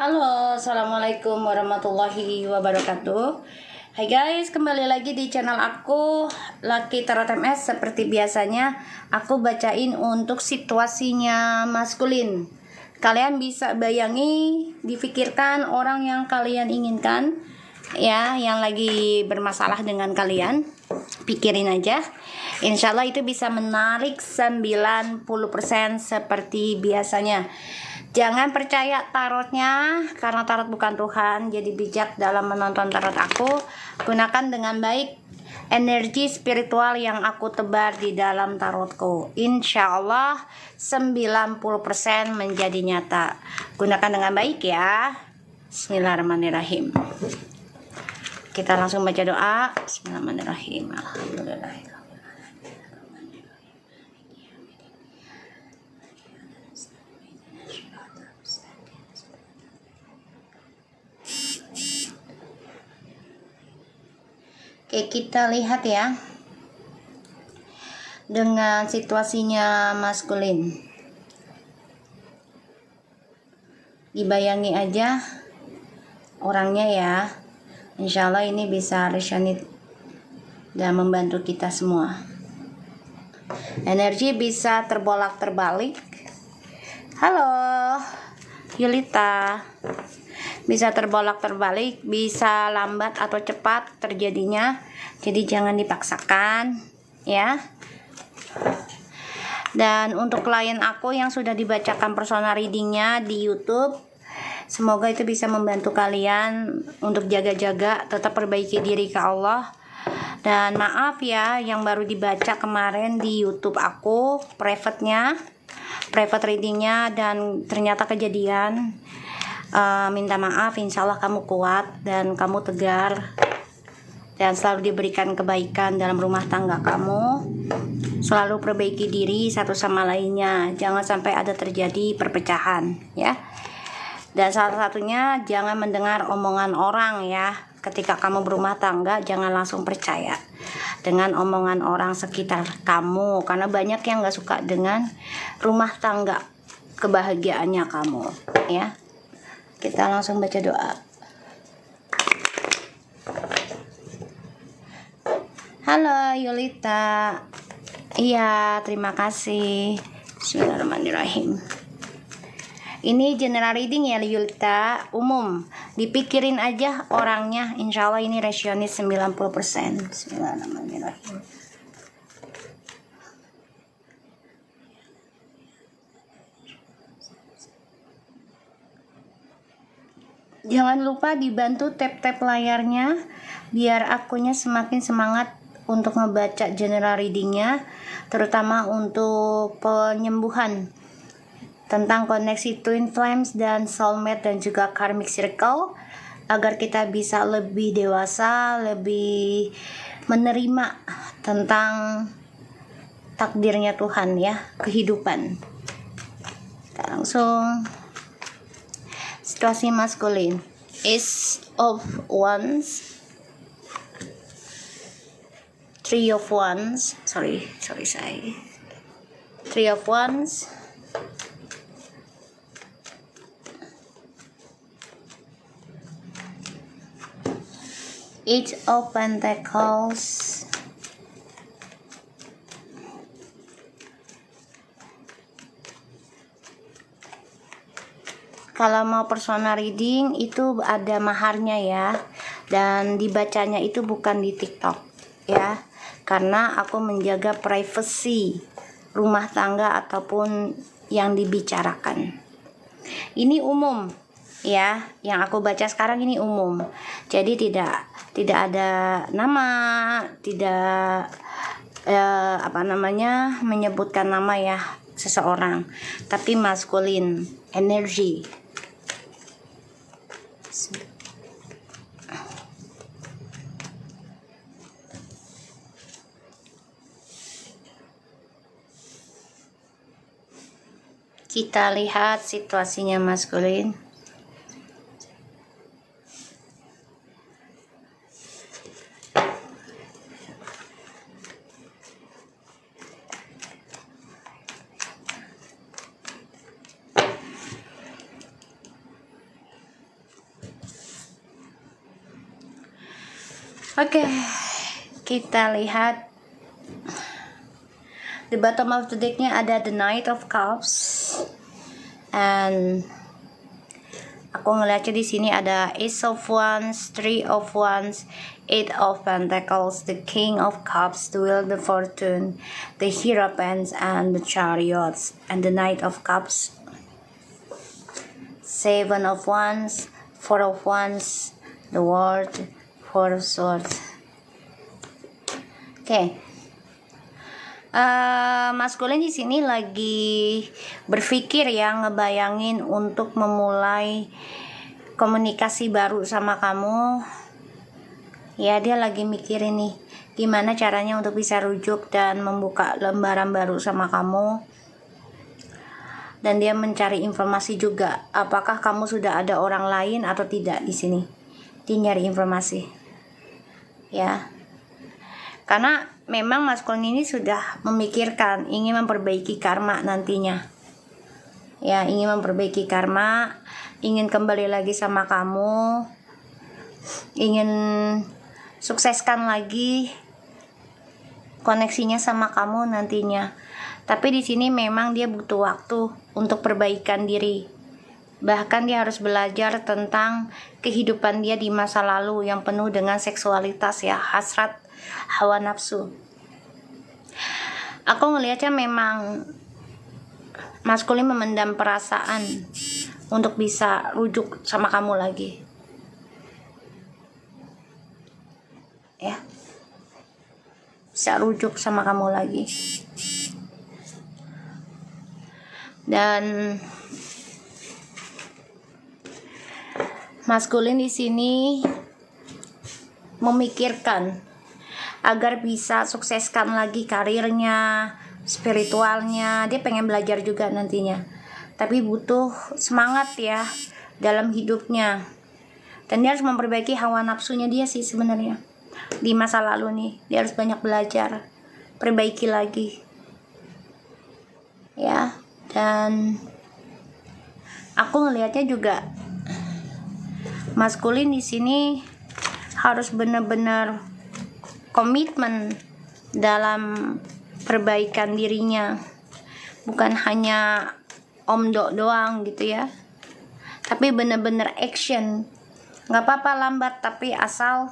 Halo, assalamualaikum warahmatullahi wabarakatuh. Hai guys, kembali lagi di channel aku Lucky Tarot MS. Seperti biasanya, aku bacain untuk situasinya maskulin. Kalian bisa bayangi, difikirkan orang yang kalian inginkan, ya, yang lagi bermasalah dengan kalian. Pikirin aja. Insya Allah itu bisa menarik 90% seperti biasanya. Jangan percaya tarotnya, karena tarot bukan Tuhan. Jadi bijak dalam menonton tarot aku. Gunakan dengan baik energi spiritual yang aku tebar di dalam tarotku. Insya Allah 90% menjadi nyata. Gunakan dengan baik ya. Bismillahirrahmanirrahim. Kita langsung baca doa. Bismillahirrahmanirrahim. Alhamdulillah. Oke, kita lihat ya dengan situasinya maskulin. Dibayangi aja orangnya ya. Insya Allah ini bisa resonate dan membantu kita semua. Energi bisa terbolak terbalik. Halo Yulita. Bisa terbolak terbalik, bisa lambat atau cepat terjadinya. Jadi jangan dipaksakan ya. Dan untuk klien aku yang sudah dibacakan personal readingnya di YouTube, semoga itu bisa membantu kalian untuk jaga-jaga, tetap perbaiki diri ke Allah. Dan maaf ya yang baru dibaca kemarin di YouTube aku, private readingnya, dan ternyata kejadian. Minta maaf, insya Allah kamu kuat dan kamu tegar dan selalu diberikan kebaikan dalam rumah tangga kamu. Selalu perbaiki diri satu sama lainnya, jangan sampai ada terjadi perpecahan ya. Dan salah satunya jangan mendengar omongan orang ya. Ketika kamu berumah tangga, jangan langsung percaya dengan omongan orang sekitar kamu, karena banyak yang gak suka dengan rumah tangga kebahagiaannya kamu ya. Kita langsung baca doa. Halo Yulita. Iya, terima kasih. Bismillahirrahmanirrahim. Ini general reading ya Yulita, umum. Dipikirin aja orangnya, insya Allah ini rasionis 90%. Bismillahirrahmanirrahim. Jangan lupa dibantu tap-tap layarnya biar akunya semakin semangat untuk ngebaca general readingnya, terutama untuk penyembuhan tentang koneksi twin flames dan soulmate dan juga karmic circle, agar kita bisa lebih dewasa, lebih menerima tentang takdirnya Tuhan ya, kehidupan. Kita langsung. Situasi maskulin. Ace of Wands, Three of Wands, Three of Wands, Eight of Pentacles, kalau mau personal reading itu ada maharnya ya, dan dibacanya itu bukan di TikTok ya, karena aku menjaga privasi rumah tangga ataupun yang dibicarakan. Ini umum ya, yang aku baca sekarang ini umum, jadi tidak ada nama, tidak menyebutkan nama ya seseorang, tapi maskulin energi. Kita lihat situasinya maskulin. Oke, kita lihat di bottom of the decknya ada the Knight of Cups, and aku ngeliatnya di sini ada Ace of Wands, Three of Wands, Eight of Pentacles, the King of Cups, the Wheel of Fortune, the Hierophants, and the Chariots, and the Knight of Cups, Seven of Wands, Four of Wands, the World, Four of Swords. Oke. Maskulin di sini lagi berpikir ya, ngebayangin untuk memulai komunikasi baru sama kamu. Ya, dia lagi mikirin nih gimana caranya untuk bisa rujuk dan membuka lembaran baru sama kamu. Dan dia mencari informasi juga, apakah kamu sudah ada orang lain atau tidak di sini. Dia nyari informasi. Ya. Karena memang maskulin ini sudah memikirkan ingin memperbaiki karma nantinya. Ya, ingin memperbaiki karma, ingin kembali lagi sama kamu, ingin sukseskan lagi koneksinya sama kamu nantinya. Tapi di sini memang dia butuh waktu untuk perbaikan diri. Bahkan dia harus belajar tentang kehidupan dia di masa lalu yang penuh dengan seksualitas ya, hasrat, hawa nafsu. Aku ngelihatnya memang maskulin memendam perasaan untuk bisa rujuk sama kamu lagi. Ya. Bisa rujuk sama kamu lagi. Dan maskulin di sini memikirkan agar bisa sukseskan lagi karirnya, spiritualnya. Dia pengen belajar juga nantinya, tapi butuh semangat ya dalam hidupnya. Dan dia harus memperbaiki hawa nafsunya dia sih sebenarnya. Di masa lalu nih, dia harus banyak belajar, perbaiki lagi. Ya, dan aku ngelihatnya juga maskulin di sini harus benar-benar komitmen dalam perbaikan dirinya, bukan hanya omdo doang gitu ya, tapi benar-benar action. Nggak apa-apa lambat, tapi asal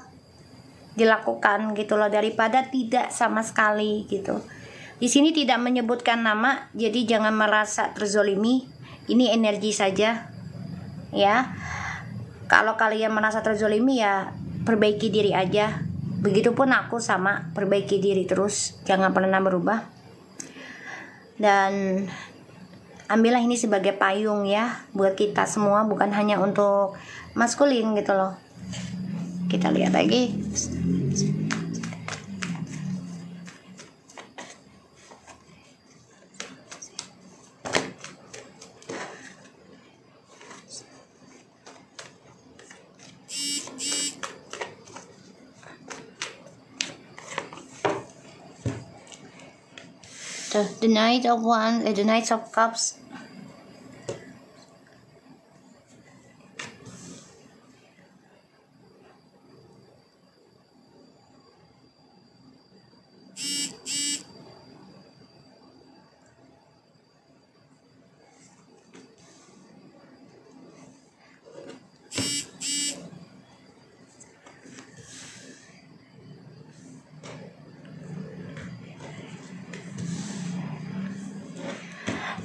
dilakukan gitu loh, daripada tidak sama sekali gitu. Di sini tidak menyebutkan nama, jadi jangan merasa terzolimi. Ini energi saja ya. Kalau kalian merasa terzolimi ya perbaiki diri aja. Begitupun aku sama, perbaiki diri terus, jangan pernah berubah. Dan ambillah ini sebagai payung ya buat kita semua, bukan hanya untuk maskulin gitu loh. Kita lihat lagi. The Knight of Wands, the Knight of Cups.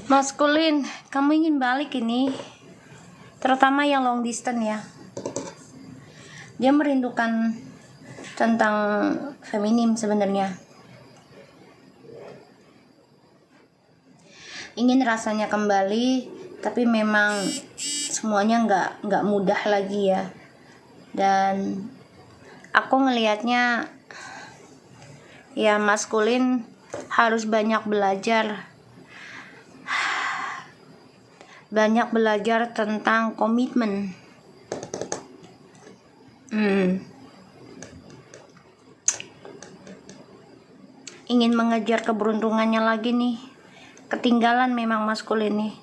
Maskulin, kamu ingin balik ini, terutama yang long distance ya. Dia merindukan tentang feminim sebenarnya. Ingin rasanya kembali, tapi memang semuanya nggak mudah lagi ya. Dan aku ngelihatnya ya maskulin harus banyak belajar. Banyak belajar tentang komitmen. Ingin mengejar keberuntungannya lagi nih. Ketinggalan memang maskulin nih.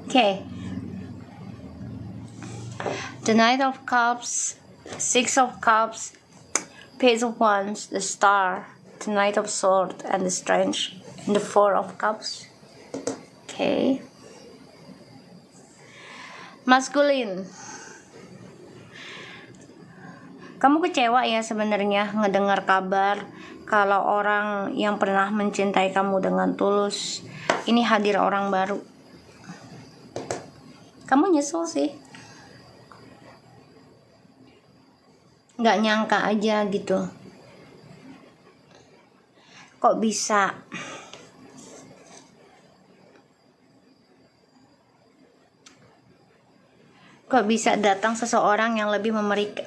Okay. The Knight of Cups, Six of Cups, Page of Wands, the Star, the Knight of Swords, and the Strength, and the Four of Cups. Okay. Maskulin. Kamu kecewa ya sebenarnya ngedengar kabar kalau orang yang pernah mencintai kamu dengan tulus ini hadir orang baru. Kamu nyesel sih. Nggak nyangka aja gitu. Kok bisa? Kok bisa datang seseorang yang lebih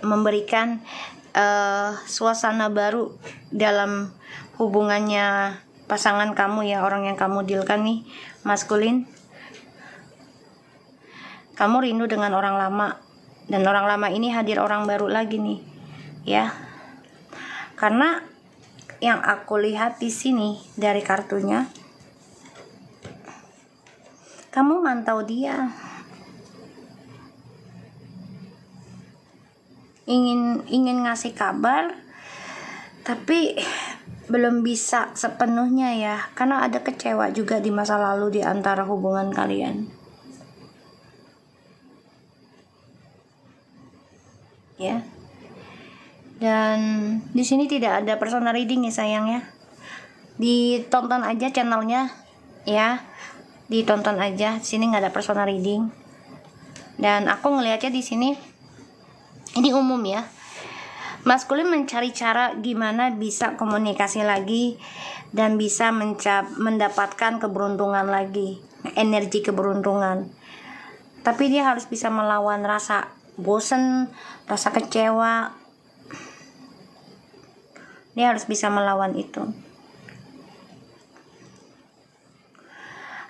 memberikan suasana baru dalam hubungannya pasangan kamu ya, orang yang kamu dealkan nih, maskulin. Kamu rindu dengan orang lama, dan orang lama ini hadir orang baru lagi nih, ya. Karena yang aku lihat di sini dari kartunya, kamu mantau dia. ingin ngasih kabar tapi belum bisa sepenuhnya ya, karena ada kecewa juga di masa lalu di antara hubungan kalian ya. Dan di sini tidak ada personal reading ya sayang ya, ditonton aja channelnya ya, ditonton aja. Di sini nggak ada personal reading, dan aku ngelihatnya di sini ini umum ya. Maskulin mencari cara gimana bisa komunikasi lagi dan bisa mendapatkan keberuntungan lagi, energi keberuntungan. Tapi dia harus bisa melawan rasa bosen, rasa kecewa. Dia harus bisa melawan itu.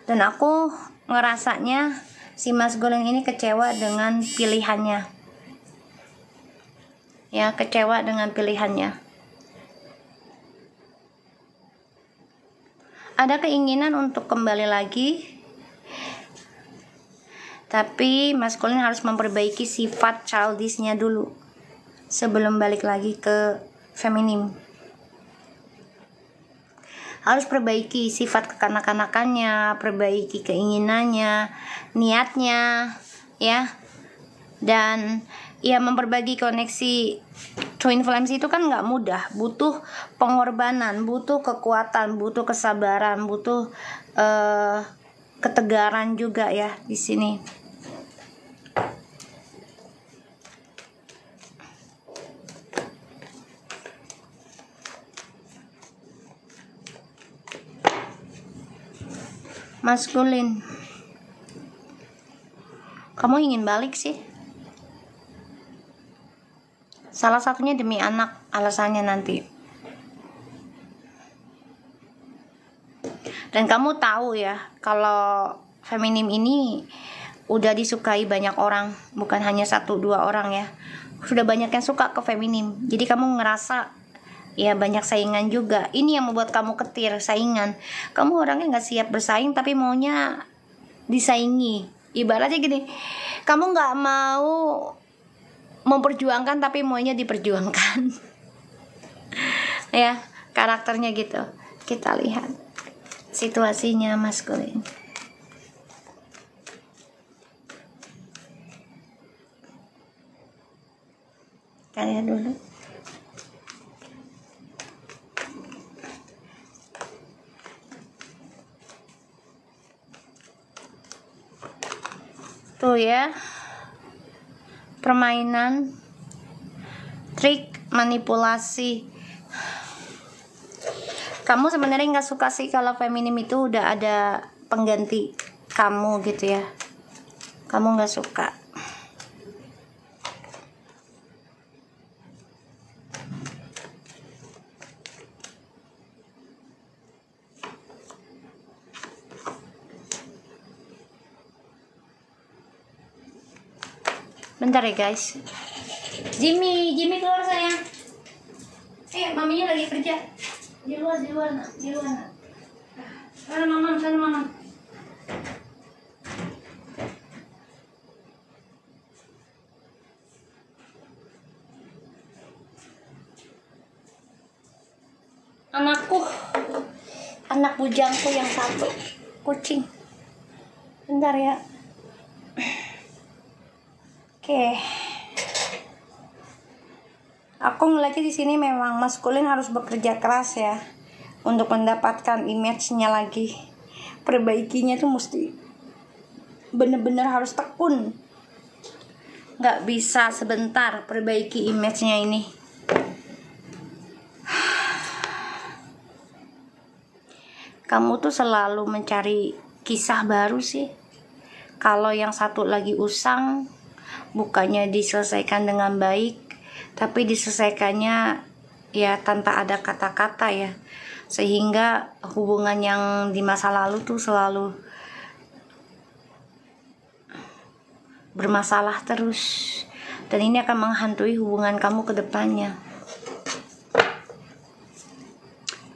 Dan aku ngerasanya si maskulin ini kecewa dengan pilihannya. Ya, kecewa dengan pilihannya. Ada keinginan untuk kembali lagi, tapi maskulin harus memperbaiki sifat childishnya dulu sebelum balik lagi ke feminim. Harus perbaiki sifat kekanak-kanakannya, perbaiki keinginannya, niatnya, ya. Dan ya, memperbaiki koneksi twin flames itu kan nggak mudah, butuh pengorbanan, butuh kekuatan, butuh kesabaran, butuh ketegaran juga ya di sini. Maskulin, kamu ingin balik sih. Salah satunya demi anak, alasannya nanti. Dan kamu tahu ya, kalau feminim ini udah disukai banyak orang, bukan hanya 1-2 orang ya. Sudah banyak yang suka ke feminim. Jadi kamu ngerasa ya banyak saingan juga. Ini yang membuat kamu ketir, saingan. Kamu orangnya gak siap bersaing tapi maunya disaingi. Ibaratnya gini, kamu gak mau memperjuangkan tapi maunya diperjuangkan. Ya, karakternya gitu. Kita lihat situasinya maskulin. Kayak dulu. Tuh ya, permainan, trik, manipulasi. Kamu sebenarnya nggak suka sih kalau feminim itu udah ada pengganti kamu gitu ya. Kamu nggak suka. Bentar ya guys. Jimmy keluar sayang. Maminya lagi kerja. Di luar nak. Sana mamam. anakku, anak bujangku yang satu, kucing. Bentar ya. Oke. Aku ngeliatnya di sini memang maskulin harus bekerja keras ya untuk mendapatkan image-nya lagi. Perbaikinya tuh mesti bener-bener harus tekun. Nggak bisa sebentar perbaiki image-nya ini. Kamu tuh selalu mencari kisah baru sih. Kalau yang satu lagi usang, bukannya diselesaikan dengan baik, tapi diselesaikannya ya tanpa ada kata-kata ya. Sehingga hubungan yang di masa lalu tuh selalu bermasalah terus. Dan ini akan menghantui hubungan kamu ke depannya.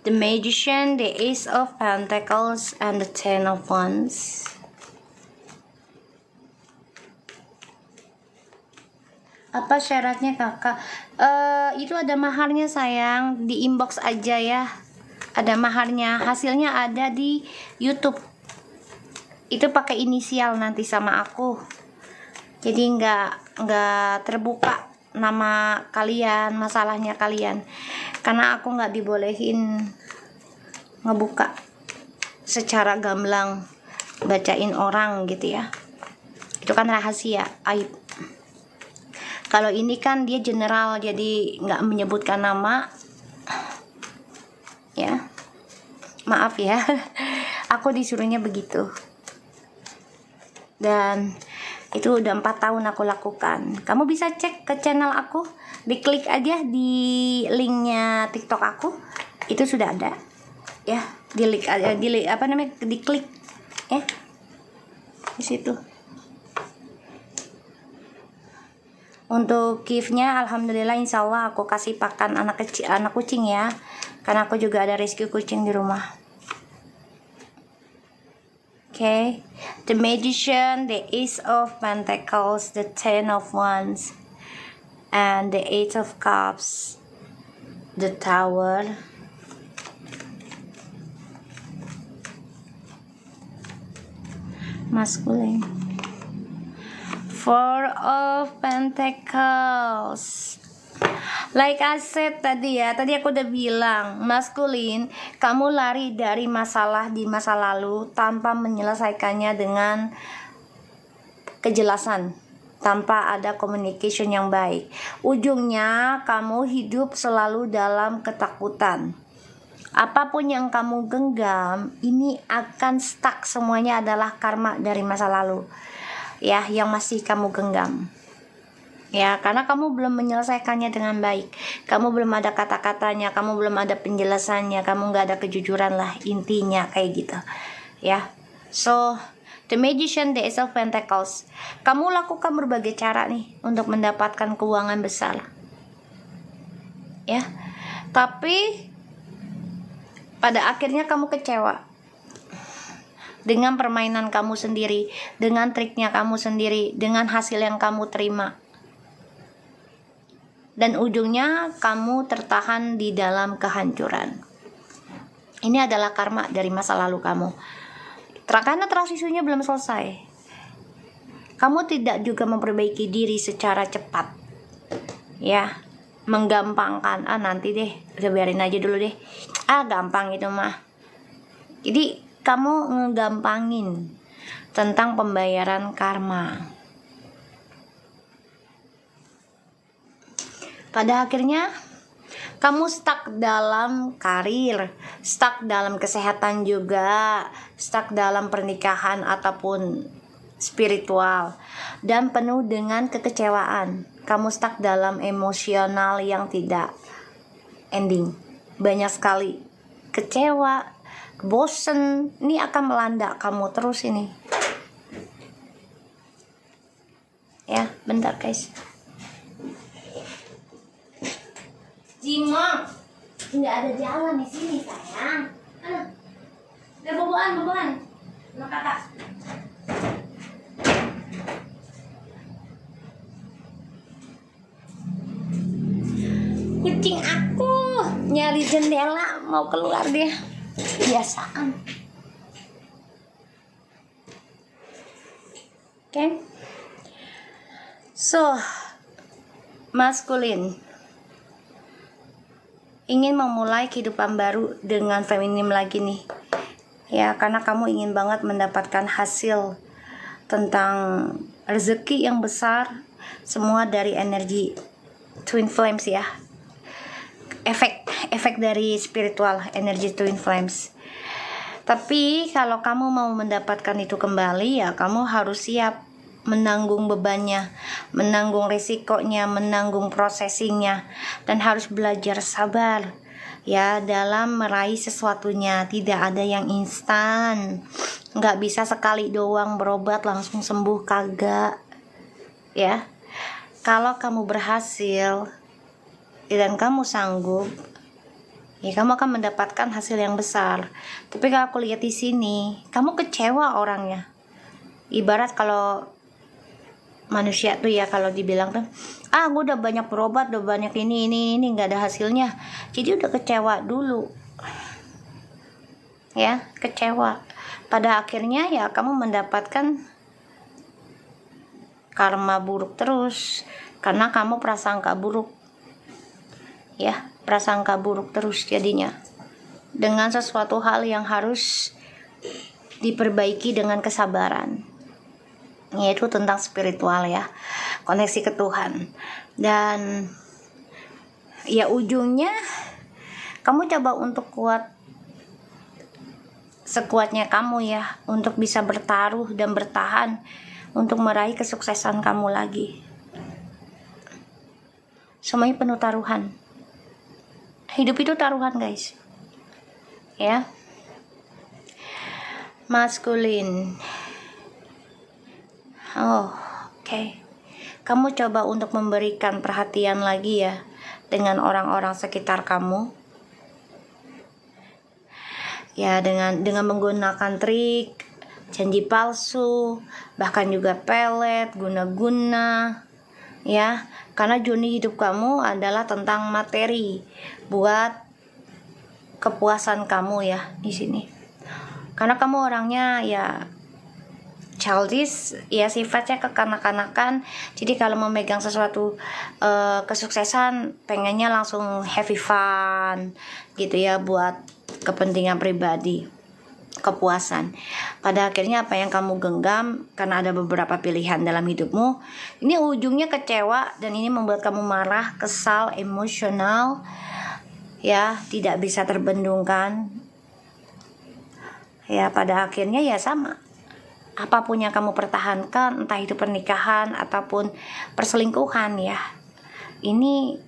The Magician, the Ace of Pentacles, and the Ten of Wands. Apa syaratnya kakak? Itu ada maharnya sayang, di inbox aja ya. Ada maharnya, hasilnya ada di YouTube. Itu pakai inisial nanti sama aku. Jadi nggak terbuka nama kalian, masalahnya kalian, karena aku nggak dibolehin ngebuka secara gamblang, bacain orang gitu ya. Itu kan rahasia, aib. Kalau ini kan dia general, jadi nggak menyebutkan nama ya. Maaf ya. Aku disuruhnya begitu. Dan itu udah 4 tahun aku lakukan. Kamu bisa cek ke channel aku, diklik aja di linknya TikTok aku, itu sudah ada ya. Diklik diklik ya di situ. Untuk giftnya alhamdulillah insya Allah aku kasih pakan anak kucing ya, karena aku juga ada rescue kucing di rumah. Okay, the Magician, the Ace of Pentacles, the Ten of Wands, and the Eight of Cups, the Tower, masculine, Four of Pentacles. Like I said tadi aku udah bilang, maskulin, kamu lari dari masalah di masa lalu tanpa menyelesaikannya dengan kejelasan, tanpa ada communication yang baik. Ujungnya kamu hidup selalu dalam ketakutan. Apapun yang kamu genggam, ini akan stuck, semuanya adalah karma dari masa lalu ya, yang masih kamu genggam. Ya, karena kamu belum menyelesaikannya dengan baik. Kamu belum ada kata-katanya, kamu belum ada penjelasannya, kamu nggak ada kejujuran lah, intinya kayak gitu. Ya, so the Magician, the Ace of Pentacles. Kamu lakukan berbagai cara nih untuk mendapatkan keuangan besar. Ya, tapi pada akhirnya kamu kecewa dengan permainan kamu sendiri, dengan triknya kamu sendiri, dengan hasil yang kamu terima. Dan ujungnya kamu tertahan di dalam kehancuran. Ini adalah karma dari masa lalu kamu. Karena transisinya belum selesai. Kamu tidak juga memperbaiki diri secara cepat. Ya, menggampangkan. Nanti deh, udah biarin aja dulu deh. Gampang itu mah. Jadi kamu ngegampangin tentang pembayaran karma. Pada akhirnya kamu stuck dalam karir, stuck dalam kesehatan juga, stuck dalam pernikahan ataupun spiritual, dan penuh dengan kekecewaan. Kamu stuck dalam emosional yang tidak ending. Banyak sekali kecewa, bosen, ini akan melanda kamu terus ini. Ya, bentar guys. Jimong, nggak ada jalan di sini sayang. Udah boboan, sama kakak. Kucing aku nyari jendela mau keluar dia. Biasaan. Oke. So, maskulin ingin memulai kehidupan baru dengan feminim lagi nih. Ya, karena kamu ingin banget mendapatkan hasil tentang rezeki yang besar, semua dari energi Twin Flames ya. Efek dari spiritual energi Twin Flames. Tapi kalau kamu mau mendapatkan itu kembali, ya kamu harus siap menanggung bebannya, menanggung risikonya, menanggung processingnya, dan harus belajar sabar ya dalam meraih sesuatunya. Tidak ada yang instan, nggak bisa sekali doang berobat langsung sembuh, kagak ya. Kalau kamu berhasil dan kamu sanggup, ya kamu akan mendapatkan hasil yang besar. Tapi kalau aku lihat di sini, kamu kecewa orangnya. Ibarat kalau manusia tuh ya, kalau dibilang tuh, gue udah banyak berobat, udah banyak ini nggak ada hasilnya, jadi udah kecewa dulu ya, kecewa. Pada akhirnya ya kamu mendapatkan karma buruk terus, karena kamu prasangka buruk ya, prasangka buruk terus jadinya dengan sesuatu hal yang harus diperbaiki dengan kesabaran, yaitu tentang spiritual ya, koneksi ke Tuhan. Dan ya ujungnya kamu coba untuk kuat sekuatnya kamu ya, untuk bisa bertaruh dan bertahan untuk meraih kesuksesan kamu lagi. Semuanya penuh taruhan. Hidup itu taruhan guys ya. Maskulin. Oke. Kamu coba untuk memberikan perhatian lagi ya dengan orang-orang sekitar kamu. Ya, dengan menggunakan trik, janji palsu, bahkan juga pelet, guna-guna ya. Karena journey hidup kamu adalah tentang materi buat kepuasan kamu ya di sini. Karena kamu orangnya ya childish ya, sifatnya kekanak-kanakan. Jadi kalau memegang sesuatu kesuksesan, pengennya langsung happy fun gitu ya, buat kepentingan pribadi, kepuasan. Pada akhirnya apa yang kamu genggam, karena ada beberapa pilihan dalam hidupmu, ini ujungnya kecewa, dan ini membuat kamu marah, kesal, emosional ya, tidak bisa terbendungkan ya. Pada akhirnya ya sama, apapun yang kamu pertahankan, entah itu pernikahan ataupun perselingkuhan ya, ini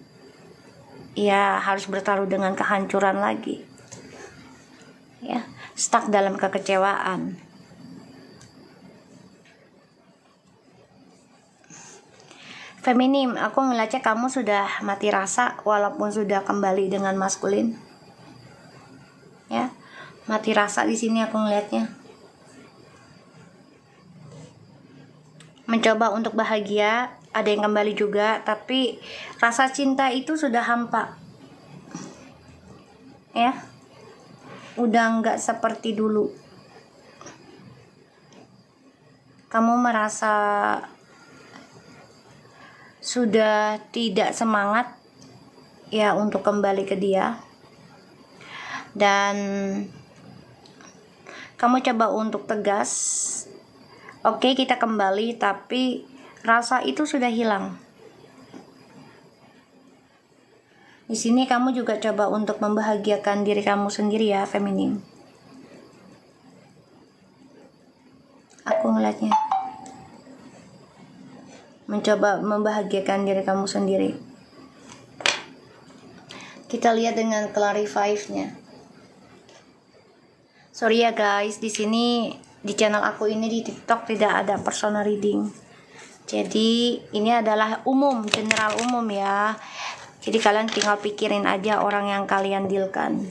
ya harus bertaruh dengan kehancuran lagi ya, stuck dalam kekecewaan. Feminim, aku ngeliatnya kamu sudah mati rasa walaupun sudah kembali dengan maskulin ya. Mati rasa di sini aku ngeliatnya. Mencoba untuk bahagia, ada yang kembali juga, tapi rasa cinta itu sudah hampa ya, udah nggak seperti dulu. Kamu merasa sudah tidak semangat ya untuk kembali ke dia, dan kamu coba untuk tegas, oke, kita kembali, tapi rasa itu sudah hilang. Di sini kamu juga coba untuk membahagiakan diri kamu sendiri ya, feminim. Aku ngeliatnya mencoba membahagiakan diri kamu sendiri. Kita lihat dengan clarify-nya. Sorry ya guys, di sini di channel aku ini di TikTok tidak ada personal reading. Jadi ini adalah umum, general umum ya. Jadi kalian tinggal pikirin aja orang yang kalian dealkan.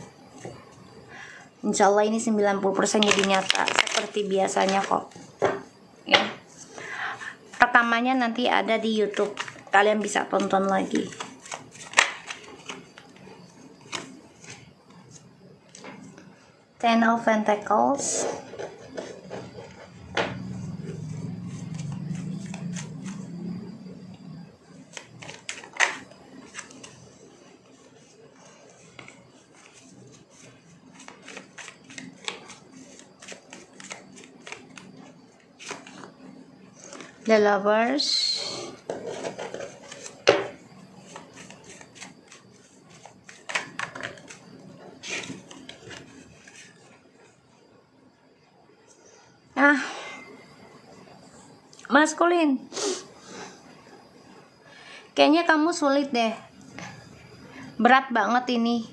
Insya Allah ini 90% jadi nyata seperti biasanya kok ya. Rekamannya nanti ada di YouTube, kalian bisa tonton lagi. Ten of Pentacles. The Lovers. Maskulin, kayaknya kamu sulit deh, berat banget ini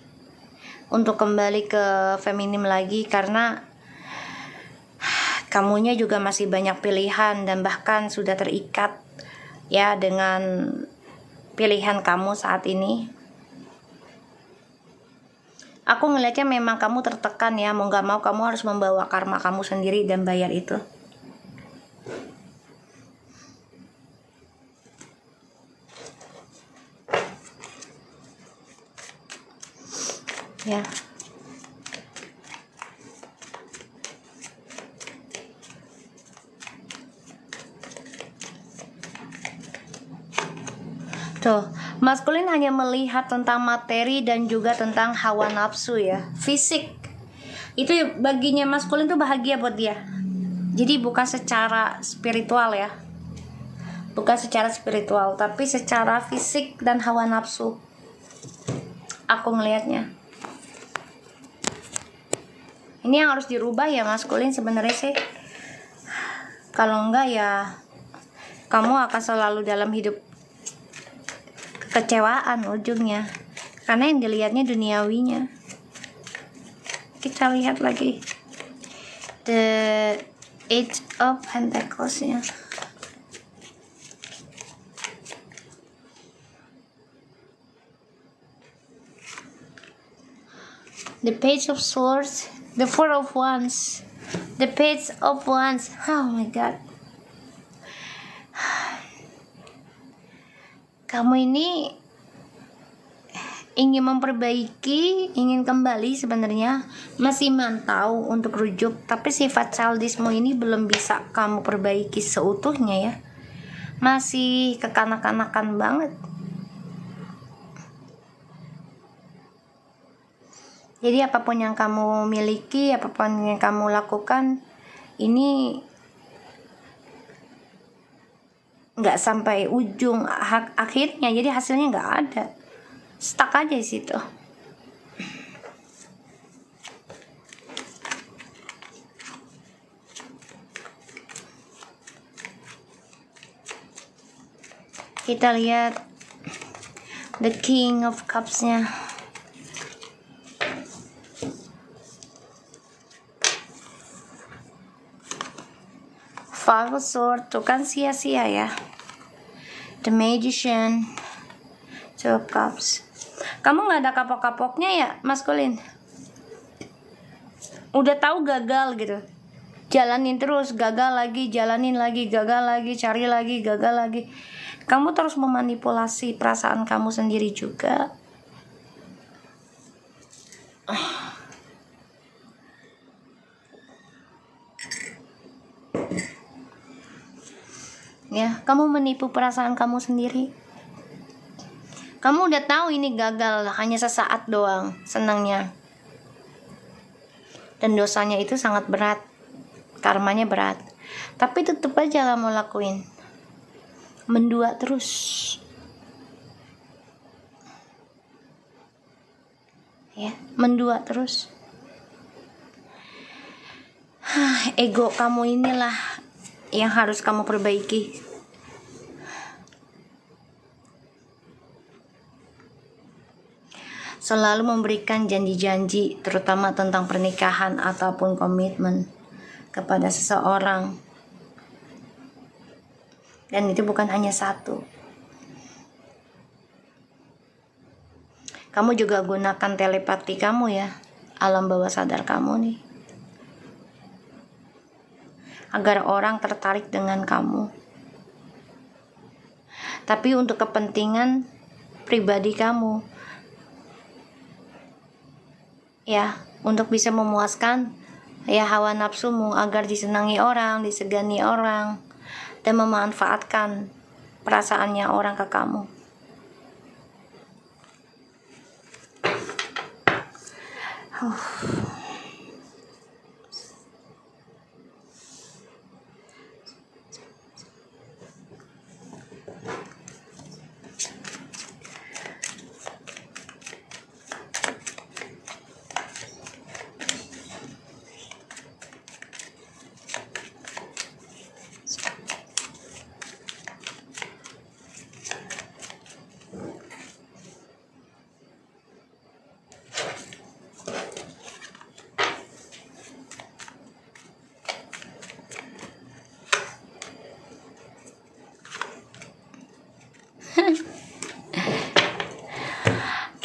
untuk kembali ke feminim lagi, karena kamunya juga masih banyak pilihan dan bahkan sudah terikat ya dengan pilihan kamu saat ini. Aku ngelihatnya memang kamu tertekan ya, mau gak mau kamu harus membawa karma kamu sendiri dan bayar itu. Ya. Tuh, maskulin hanya melihat tentang materi dan juga tentang hawa nafsu ya, fisik. Itu baginya maskulin tuh bahagia buat dia. Jadi bukan secara spiritual ya. Bukan secara spiritual, tapi secara fisik dan hawa nafsu. Aku ngelihatnya. Ini yang harus dirubah ya maskulin sebenarnya sih. Kalau enggak ya kamu akan selalu dalam hidup kekecewaan ujungnya, karena yang dilihatnya duniawinya. Kita lihat lagi the Eight of Pentacles nya. The Page of Swords, the Four of Wands, the Page of Wands. Oh my god, kamu ini ingin memperbaiki, ingin kembali sebenarnya, masih mantau untuk rujuk, tapi sifat childismu ini belum bisa kamu perbaiki seutuhnya ya. Masih kekanak-kanakan banget. Jadi apapun yang kamu miliki, apapun yang kamu lakukan, ini nggak sampai ujung akhirnya, jadi hasilnya nggak ada, stuck aja di situ. Kita lihat the King of Cups nya. Five of Swords tuh kan sia-sia ya. The Magician, Two of Cups. Kamu nggak ada kapok-kapoknya ya maskulin. Udah tahu gagal gitu, jalanin terus, gagal lagi, jalanin lagi, gagal lagi, cari lagi, gagal lagi. Kamu terus memanipulasi perasaan kamu sendiri juga. Ya, kamu menipu perasaan kamu sendiri. Kamu udah tahu ini gagal, hanya sesaat doang senangnya. Dan dosanya itu sangat berat, karmanya berat. Tapi tetap aja kamu lakuin. Mendua terus. Ya, mendua terus. Ego kamu inilah yang harus kamu perbaiki. Selalu memberikan janji-janji, terutama tentang pernikahan ataupun komitmen kepada seseorang. Dan itu bukan hanya satu. Kamu juga gunakan telepati kamu ya, alam bawah sadar kamu nih, agar orang tertarik dengan kamu. Tapi untuk kepentingan pribadi kamu. Ya, untuk bisa memuaskan ya hawa nafsumu agar disenangi orang, disegani orang, dan memanfaatkan perasaannya orang ke kamu.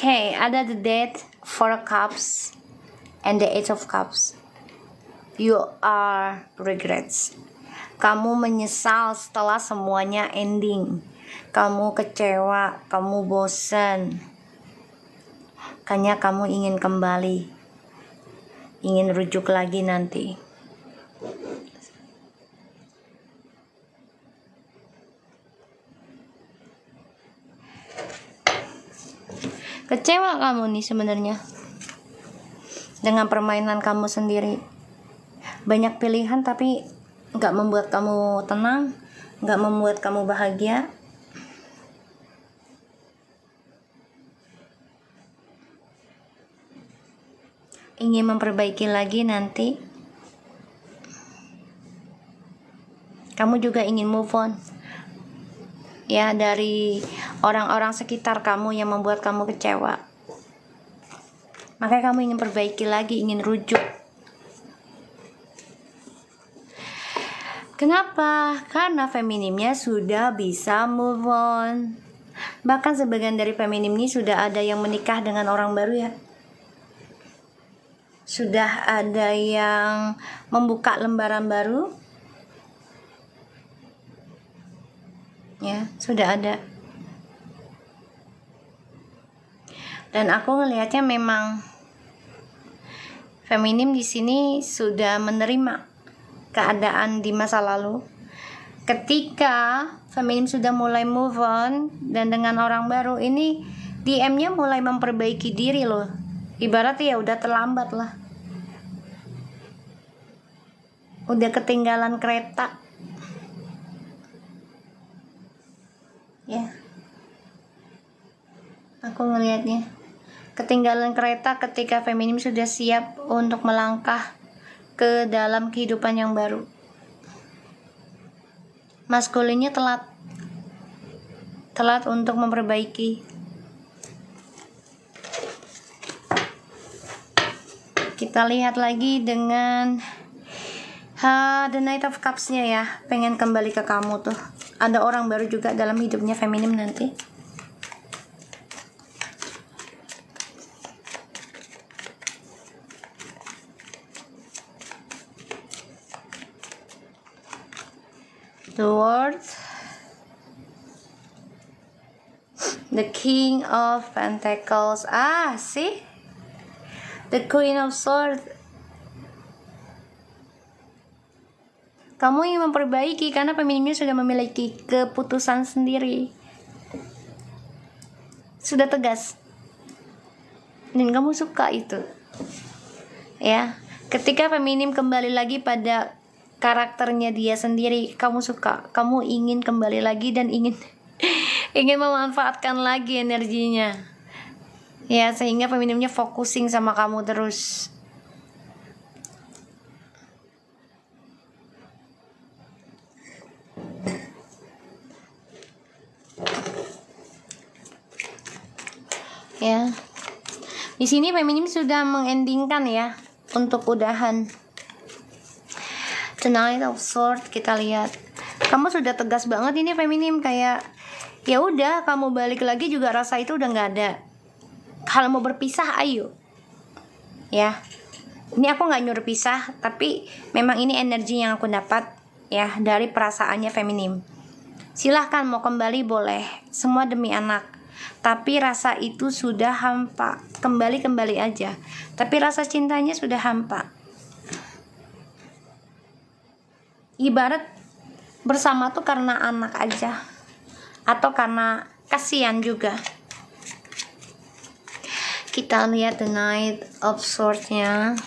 Okay, ada the Death, Four of Cups, and the Eight of Cups. You are regrets. Kamu menyesal setelah semuanya ending. Kamu kecewa, kamu bosan. Kayaknya kamu ingin kembali, ingin rujuk lagi nanti. Kecewa kamu nih sebenarnya dengan permainan kamu sendiri. Banyak pilihan tapi gak membuat kamu tenang, gak membuat kamu bahagia. Ingin memperbaiki lagi nanti. Kamu juga ingin move on ya dari orang-orang sekitar kamu yang membuat kamu kecewa. Makanya kamu ingin perbaiki lagi, ingin rujuk. Kenapa? Karena feminimnya sudah bisa move on. Bahkan sebagian dari feminim ini sudah ada yang menikah dengan orang baru ya. Sudah ada yang membuka lembaran baru. Ya, sudah ada. Dan aku ngelihatnya memang feminim di sini sudah menerima keadaan di masa lalu. Ketika feminim sudah mulai move on dan dengan orang baru ini, DM-nya mulai memperbaiki diri loh. Ibaratnya ya udah terlambat lah. Udah ketinggalan kereta. Ya, aku ngelihatnya ketinggalan kereta ketika feminim sudah siap untuk melangkah ke dalam kehidupan yang baru. Maskulinnya telat untuk memperbaiki. Kita lihat lagi dengan The Knight of Cups-nya ya, pengen kembali ke kamu tuh. Ada orang baru juga dalam hidupnya feminim nanti. The World, the King of Pentacles. See? The Queen of Swords. Kamu ingin memperbaiki karena feminimnya sudah memiliki keputusan sendiri. Sudah tegas. Dan kamu suka itu. Ya, ketika feminim kembali lagi pada karakternya dia sendiri, kamu suka. Kamu ingin kembali lagi dan ingin memanfaatkan lagi energinya. Ya, sehingga feminimnya focusing sama kamu terus. Ya, di sini feminim sudah mengendingkan ya untuk udahan. The Knight of Swords, kita lihat kamu sudah tegas banget ini feminim, kayak ya udah kamu balik lagi juga rasa itu udah nggak ada. Kalau mau berpisah ayo ya, ini aku nggak nyuruh pisah, tapi memang ini energi yang aku dapat ya dari perasaannya feminim. Silahkan mau kembali boleh, semua demi anak. tapi rasa itu sudah hampa. Kembali aja, tapi rasa cintanya sudah hampa. Ibarat bersama tuh karena anak aja, atau karena kasihan juga. Kita lihat the Knight of Swords-nya.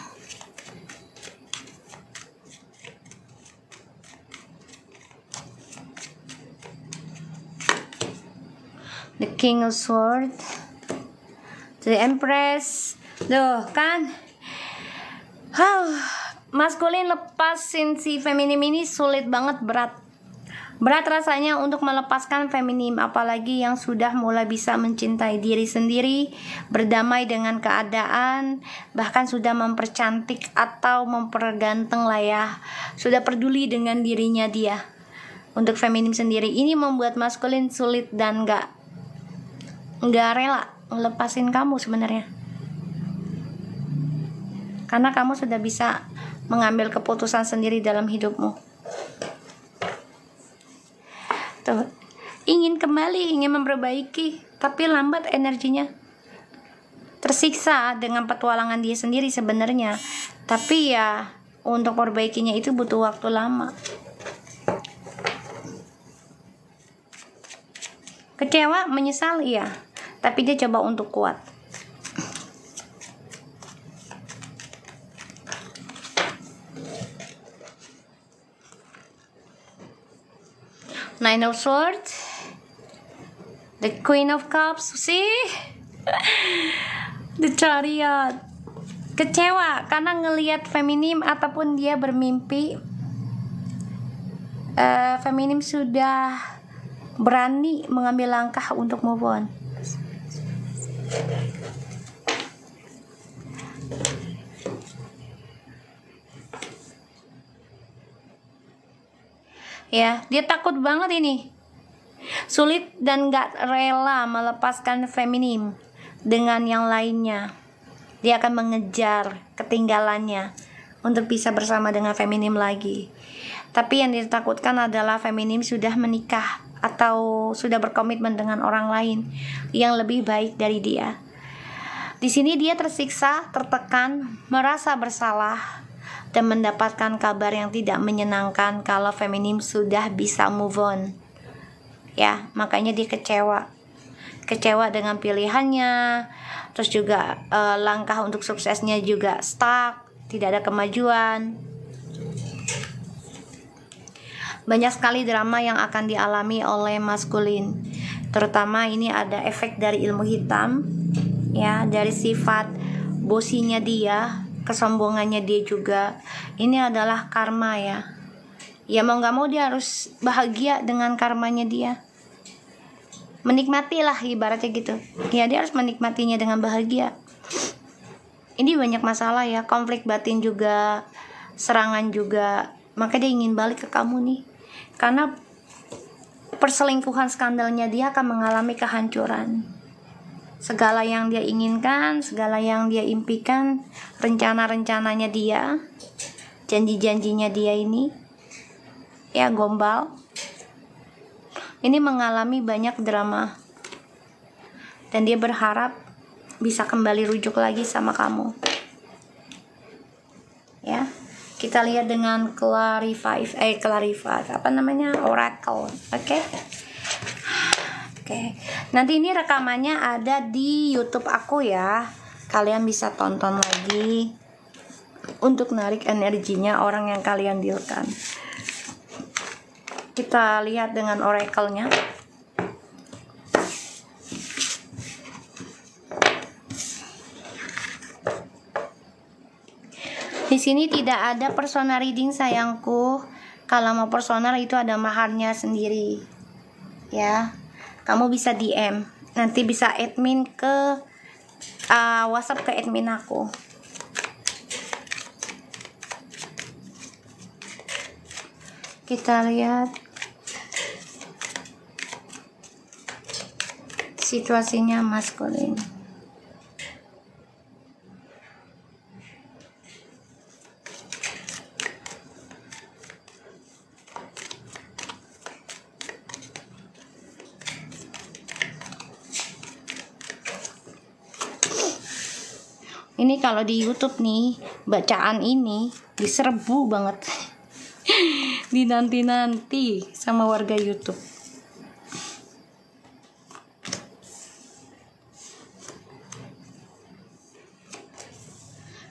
The King of Swords, the Empress. Duh kan, maskulin lepasin si feminim ini sulit banget, berat rasanya untuk melepaskan feminim, apalagi yang sudah mulai bisa mencintai diri sendiri, berdamai dengan keadaan, bahkan sudah mempercantik atau memperganteng lah ya, sudah peduli dengan dirinya dia. Untuk feminim sendiri ini membuat maskulin sulit dan nggak rela ngelepasin kamu sebenarnya, karena kamu sudah bisa mengambil keputusan sendiri dalam hidupmu. Tuh, ingin kembali, ingin memperbaiki, tapi lambat energinya. Tersiksa dengan petualangan dia sendiri sebenarnya, tapi ya untuk perbaikinya itu butuh waktu lama. Kecewa, menyesal, iya, tapi dia coba untuk kuat. Nine of Swords, the Queen of Cups, see? The Chariot. Kecewa karena ngelihat feminim ataupun dia bermimpi. Feminim sudah berani mengambil langkah untuk move on. Ya, dia takut banget ini. Sulit dan gak rela melepaskan feminim dengan yang lainnya. Dia akan mengejar ketinggalannya untuk bisa bersama dengan feminim lagi. Tapi yang ditakutkan adalah feminim sudah menikah atau sudah berkomitmen dengan orang lain yang lebih baik dari dia. Di sini dia tersiksa, tertekan, merasa bersalah, dan mendapatkan kabar yang tidak menyenangkan kalau feminim sudah bisa move on. Ya, makanya dia kecewa dengan pilihannya. Terus juga langkah untuk suksesnya juga stuck, tidak ada kemajuan. Banyak sekali drama yang akan dialami oleh maskulin. Terutama ini ada efek dari ilmu hitam, ya, dari sifat bosinya dia, kesombongannya dia juga. Ini adalah karma ya. Ya mau gak mau dia harus bahagia dengan karmanya dia. Menikmatilah ibaratnya gitu. Ya dia harus menikmatinya dengan bahagia. Ini banyak masalah ya, konflik batin juga, serangan juga. Maka dia ingin balik ke kamu nih. Karena perselingkuhan skandalnya dia akan mengalami kehancuran. Segala yang dia inginkan, segala yang dia impikan, rencana-rencananya dia, janji-janjinya dia ini, ya gombal. Ini mengalami banyak drama. Dan dia berharap bisa kembali rujuk lagi sama kamu. Ya. Kita lihat dengan Clarify, apa namanya? Oracle. Oke. Nanti ini rekamannya ada di YouTube aku ya. Kalian bisa tonton lagi untuk narik energinya orang yang kalian dealkan. Kita lihat dengan oracle-nya. Di sini tidak ada personal reading sayangku. Kalau mau personal itu ada maharnya sendiri. Ya. Kamu bisa DM. Nanti bisa admin ke WhatsApp ke admin aku. Kita lihat situasinya maskulin. Ini kalau di YouTube nih, bacaan ini diserbu banget. Dinanti-nanti sama warga YouTube.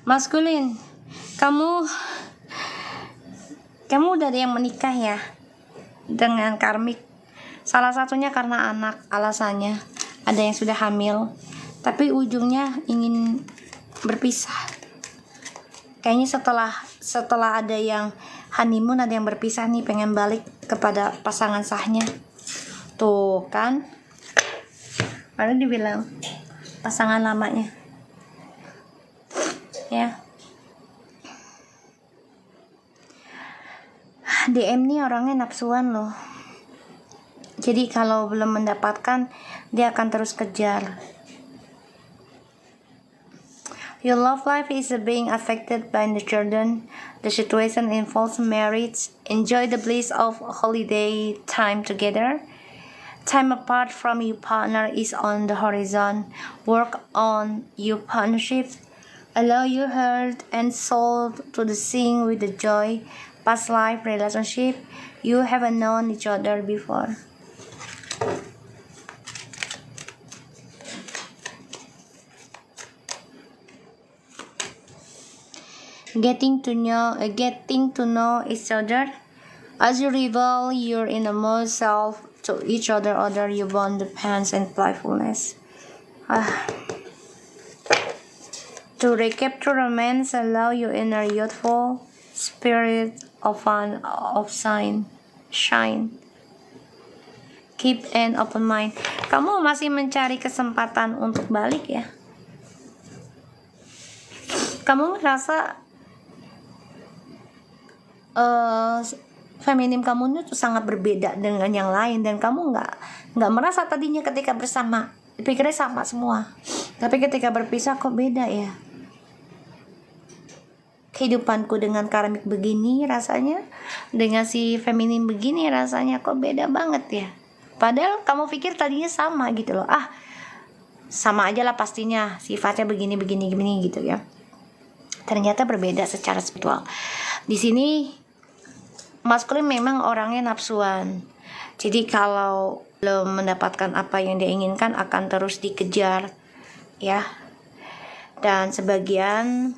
Maskulin, kamu udah ada yang menikah ya dengan karmik. Salah satunya karena anak, alasannya ada yang sudah hamil, tapi ujungnya ingin berpisah. Kayaknya setelah ada yang honeymoon, ada yang berpisah nih, pengen balik kepada pasangan sahnya. Tuh kan, baru dibilang pasangan lamanya ya. DM nih orangnya nafsuan loh. Jadi kalau belum mendapatkan, dia akan terus kejar. Your love life is being affected by the children. The situation involves marriage. Enjoy the bliss of holiday time together. Time apart from your partner is on the horizon. Work on your partnership. Allow your heart and soul to sing with the joy. Past life relationship. You haven't known each other before. Getting to know each other. As you reveal your innermost self to each other, you bond depends and playfulness. To recapture romance, allow your inner youthful spirit of fun, of shine. Keep an open mind. Kamu masih mencari kesempatan untuk balik ya? Kamu merasa feminim kamu itu sangat berbeda dengan yang lain, dan kamu nggak merasa tadinya ketika bersama pikirnya sama semua, tapi ketika berpisah kok beda ya. Kehidupanku dengan karmik begini rasanya, dengan si feminim begini rasanya kok beda banget ya. Padahal kamu pikir tadinya sama gitu loh. Sama aja lah pastinya, sifatnya begini gitu ya. Ternyata berbeda secara spiritual. Di sini maskulin memang orangnya nafsuan. Jadi kalau belum mendapatkan apa yang dia inginkan akan terus dikejar ya. Dan sebagian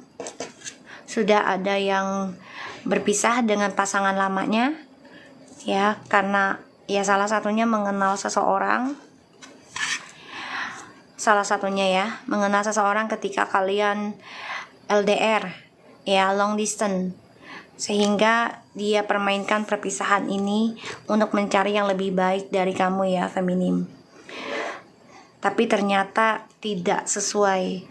sudah ada yang berpisah dengan pasangan lamanya ya, karena ya salah satunya mengenal seseorang. Mengenal seseorang ketika kalian LDR ya, long distance, sehingga dia permainkan perpisahan ini untuk mencari yang lebih baik dari kamu ya feminim. Tapi ternyata tidak sesuai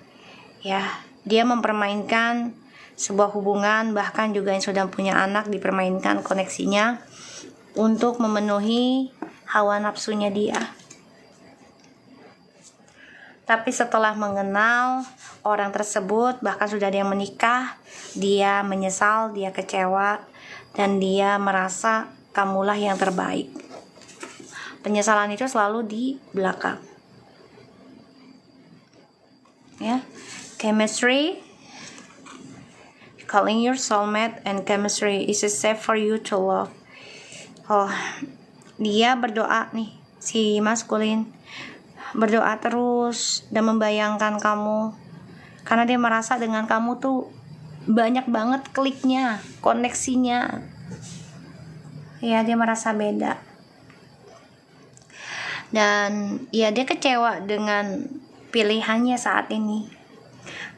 ya. Dia mempermainkan sebuah hubungan, bahkan juga yang sudah punya anak dipermainkan koneksinya untuk memenuhi hawa nafsunya dia. Tapi setelah mengenal orang tersebut, bahkan sudah ada yang menikah, dia menyesal, dia kecewa, dan dia merasa kamulah yang terbaik. Penyesalan itu selalu di belakang. Ya, chemistry, calling your soulmate, and chemistry is safe for you to love. Dia berdoa nih, si maskulin berdoa terus dan membayangkan kamu, karena dia merasa dengan kamu tuh banyak banget kliknya, koneksinya ya. Dia merasa beda, dan ya dia kecewa dengan pilihannya saat ini.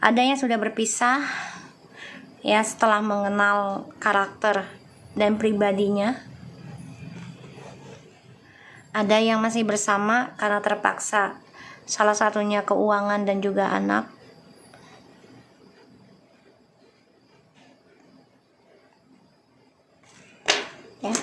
Ada yang sudah berpisah ya setelah mengenal karakter dan pribadinya. Ada yang masih bersama karena terpaksa, salah satunya keuangan dan juga anak. Ya.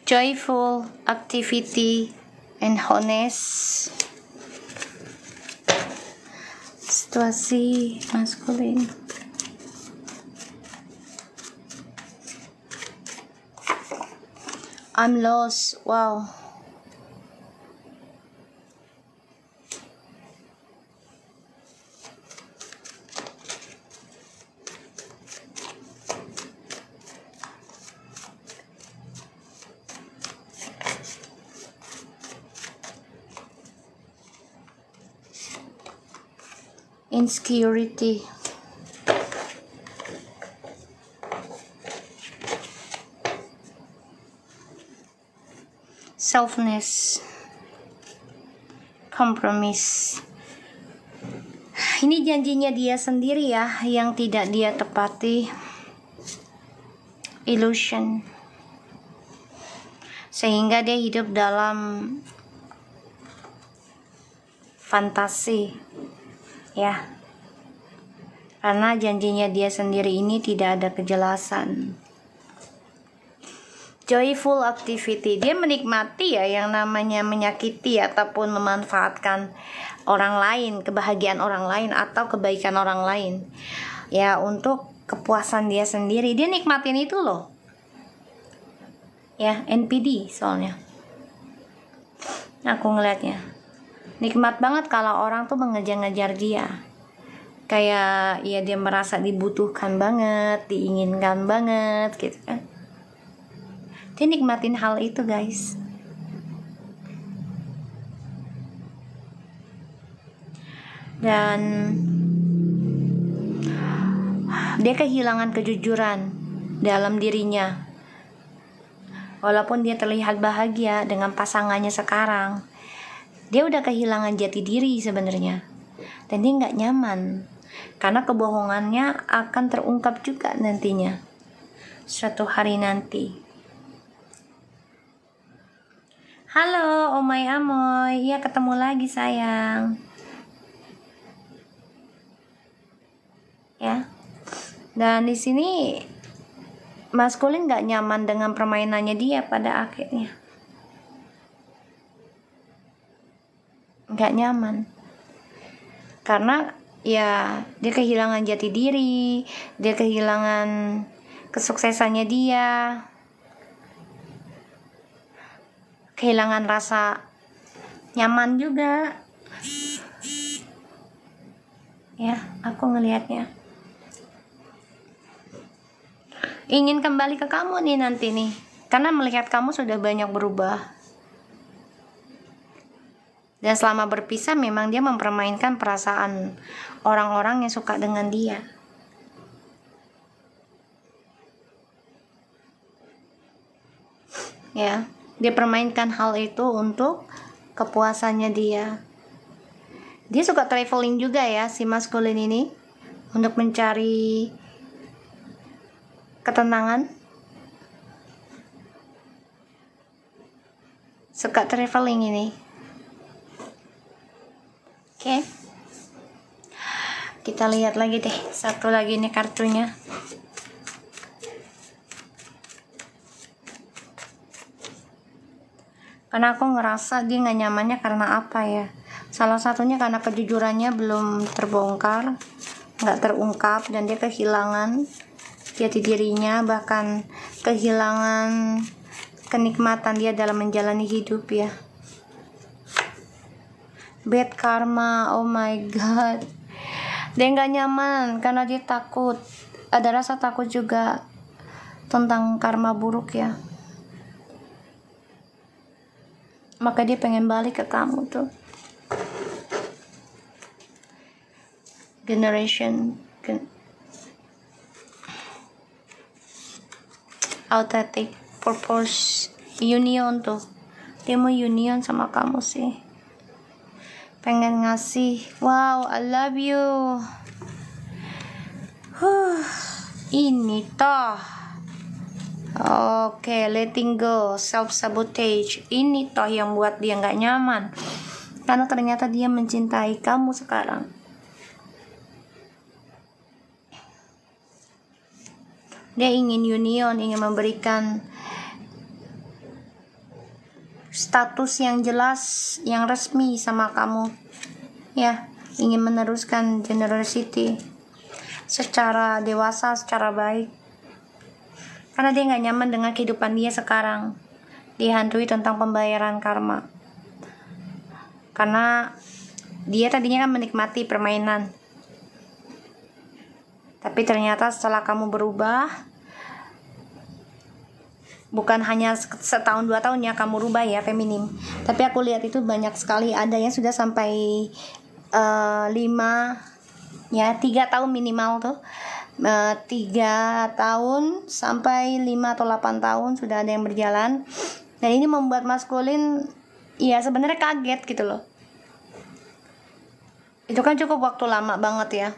joyful activity and honest. Situasi maskulin. I'm lost. Wow. Insecurity. Selfness. Kompromis. Ini janjinya dia sendiri ya, yang tidak dia tepati. Illusion. Sehingga dia hidup dalam fantasi. Ya, karena janjinya dia sendiri ini tidak ada kejelasan. Joyful activity, dia menikmati ya yang namanya menyakiti ataupun memanfaatkan orang lain, kebahagiaan orang lain atau kebaikan orang lain. Ya, untuk kepuasan dia sendiri, dia nikmatin itu loh. Ya, NPD soalnya. Aku ngelihatnya. Nikmat banget kalau orang tuh mengejar-ngejar dia. Kayak ya dia merasa dibutuhkan banget, diinginkan banget gitu kan. Dia nikmatin hal itu, guys. Dan dia kehilangan kejujuran dalam dirinya. Walaupun dia terlihat bahagia dengan pasangannya sekarang, dia udah kehilangan jati diri sebenarnya, dan dia nggak nyaman karena kebohongannya akan terungkap juga nantinya suatu hari nanti. Halo Omay Amoy, ya ketemu lagi sayang. Ya, dan di sini maskulin nggak nyaman dengan permainannya dia pada akhirnya. Nggak nyaman karena ya dia kehilangan jati diri, dia kehilangan kesuksesannya dia, kehilangan rasa nyaman juga. Ya, aku ngelihatnya ingin kembali ke kamu nih nanti nih, karena melihat kamu sudah banyak berubah. Dan selama berpisah memang dia mempermainkan perasaan orang-orang yang suka dengan dia. Ya, dia permainkan hal itu untuk kepuasannya dia. Dia suka traveling juga ya, si maskulin ini, untuk mencari ketenangan. Suka traveling ini. Oke. Kita lihat lagi deh, satu lagi nih kartunya. Karena aku ngerasa dia gak nyamannya karena apa ya. Salah satunya karena kejujurannya belum terbongkar, gak terungkap, dan dia kehilangan jati dirinya, bahkan kehilangan kenikmatan dia dalam menjalani hidup ya. Bad karma, oh my god. Dia gak nyaman karena dia takut. Ada rasa takut juga tentang karma buruk ya. Maka dia pengen balik ke kamu tuh. Authentic purpose union tuh. Dia mau union sama kamu sih. Pengen ngasih, wow, I love you. Ini toh. Oke, letting go, self sabotage. Ini toh yang buat dia nggak nyaman. Karena ternyata dia mencintai kamu sekarang. Dia ingin union, ingin memberikan status yang jelas, yang resmi sama kamu, ya, ingin meneruskan generosity secara dewasa, secara baik, karena dia nggak nyaman dengan kehidupan dia sekarang, dihantui tentang pembayaran karma, karena dia tadinya kan menikmati permainan, tapi ternyata setelah kamu berubah, bukan hanya setahun 2 tahun ya kamu rubah ya feminim, tapi aku lihat itu banyak sekali, ada yang sudah sampai 5 ya 3 tahun minimal tuh, 3 tahun sampai 5 atau 8 tahun sudah ada yang berjalan, dan ini membuat maskulin ya sebenarnya kaget gitu loh. Itu kan cukup waktu lama banget ya,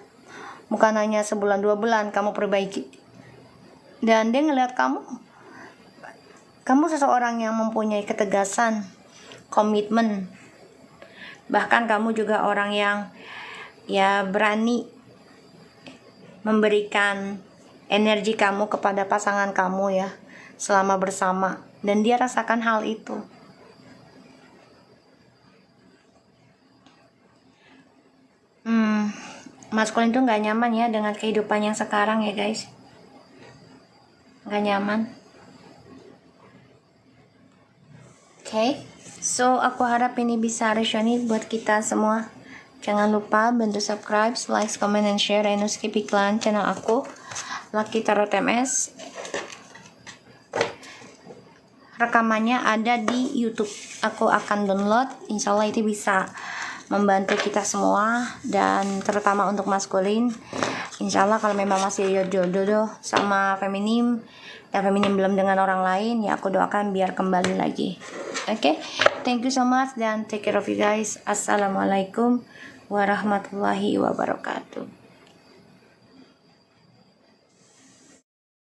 bukan hanya sebulan 2 bulan kamu perbaiki, dan dia ngeliat kamu seseorang yang mempunyai ketegasan, komitmen, bahkan kamu juga orang yang ya berani memberikan energi kamu kepada pasangan kamu ya selama bersama, dan dia rasakan hal itu. Maskulin tuh nggak nyaman ya dengan kehidupan yang sekarang ya guys, nggak nyaman. Oke, so aku harap ini bisa resonate buat kita semua. Jangan lupa bantu subscribe, like, comment, and share, and skip iklan channel aku, Lucky Tarot MS. Rekamannya ada di YouTube. Aku akan download. Insya Allah itu bisa membantu kita semua, dan terutama untuk maskulin. Insya Allah kalau memang masih jodoh sama feminim, dan feminim belum dengan orang lain, ya aku doakan biar kembali lagi. Oke, thank you so much dan take care of you guys. Assalamualaikum warahmatullahi wabarakatuh.